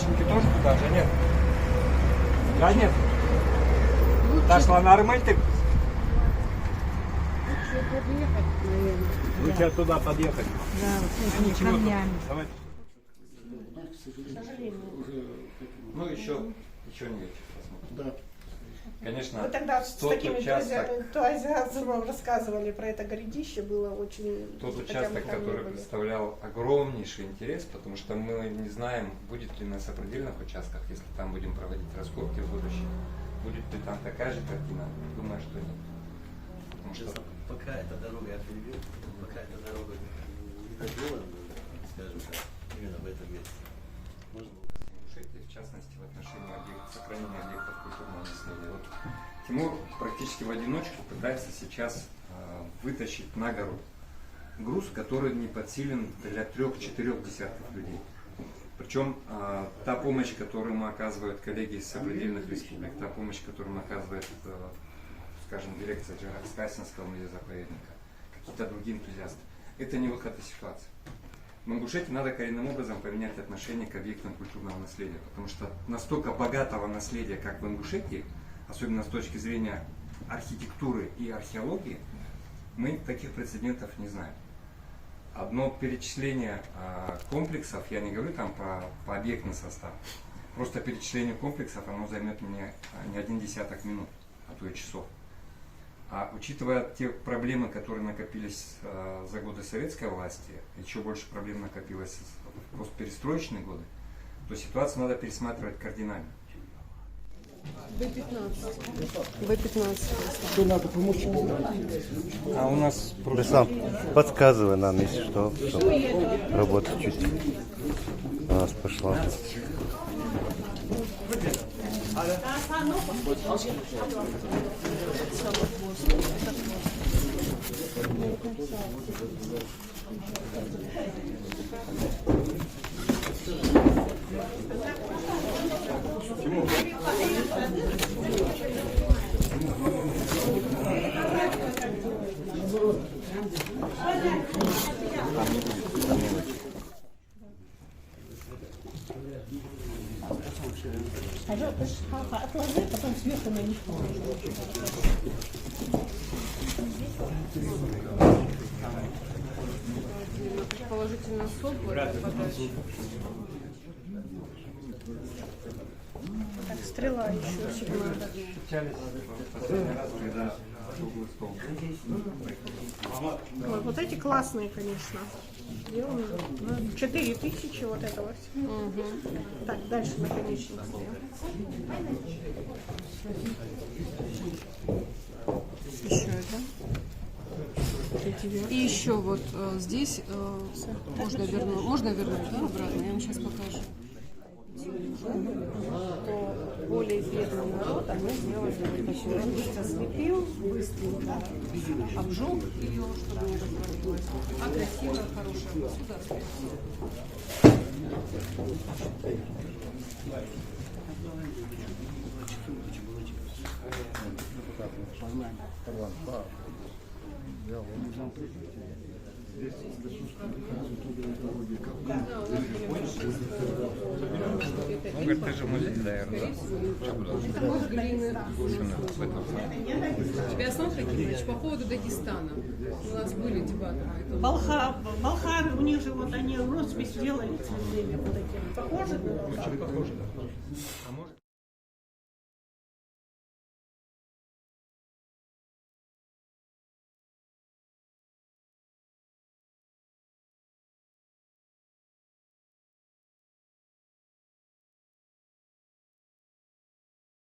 Марченки тоже туда же, нет? Да нет. Дошла на Армель ты? Лучше туда подъехать. Да, вот этими камнями. Давай. Ну еще не вечер посмотрим. Да. Конечно, Вы тогда с тот таким участок, энтузиазмом рассказывали про это городище, было очень... тот хотя мы участок, там не который были. представлял огромнейший интерес, потому что мы не знаем, будет ли на сопредельных участках, если там будем проводить раскопки в будущем, будет ли там такая же картина. Думаю, что нет. Потому что Пока эта дорога, я перебил, пока эта дорога не ходила, скажем так, именно в этом месте. Можно было в частности, в отношении сохранения объектов культурного наследия. Вот Тимур практически в одиночку пытается сейчас вытащить на гору груз, который не подсилен для 3-4 десятков людей. Причем та помощь, которую мы оказывают коллеги из сопредельных республик, та помощь, которую мы оказывает, скажем, дирекция Джаракскасинского музея-заповедника, какие-то другие энтузиасты, это не выход из ситуации. В Ингушетии надо коренным образом поменять отношение к объектам культурного наследия, потому что настолько богатого наследия, как в Ингушетии, особенно с точки зрения архитектуры и археологии, мы таких прецедентов не знаем. Одно перечисление комплексов, я не говорю там по объектный состав, просто перечисление комплексов, оно займет мне не один десяток минут, а то и часов. А учитывая те проблемы, которые накопились за годы советской власти, еще больше проблем накопилось в постперестроечные годы, то ситуацию надо пересматривать кардинально. В-15. Что надо помочь? А у нас Руслан, подсказывай нам, если что, чтобы работа чуть у нас пошла. Отложи, потом сверху на них. Положительно особо. Так, стрела еще сигнал. встречались в последний раз, когда круглый стол. Ой, вот эти классные, конечно. Сделаны. 4000 вот этого всего. Угу. Так, дальше наконечник. Еще это. И еще вот здесь можно вернуть, да, обратно? Я вам сейчас покажу. Более бедный народ, они сделали еще. Он быстро слепил, быстренько Обжег ее, чтобы не развалилось. А красивое, хорошее государство. Он говорит, ты же музей, наверное. Тебя Александр Акимович, по поводу Дагестана. У нас были дебаты. Балхары, у них же вот они роспись делали в свое время вот эти. Похоже? Очень похоже, да.